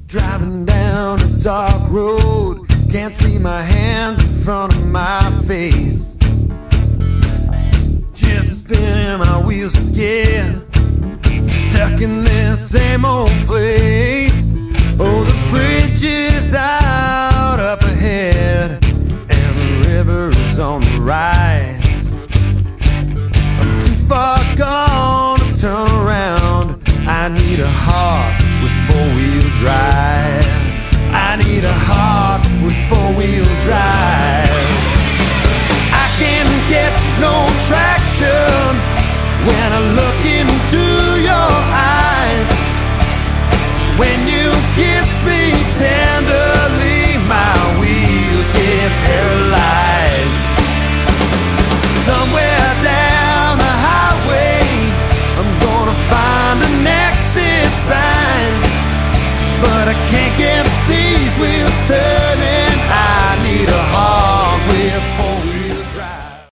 Driving down a dark road, can't see my hand in front of my face. Just spinning my wheels again, stuck in this same old place. Oh, the bridge is out up ahead, and the river is on the rise. I'm too far gone to turn around. I need a heart with four-wheel drive. I need a heart with four-wheel drive. I can get no traction when I look into your eyes. When you kiss me tenderly, my wheels get paralyzed. Somewhere down the highway, I'm gonna find an exit sign, but I can't get these wheels turned.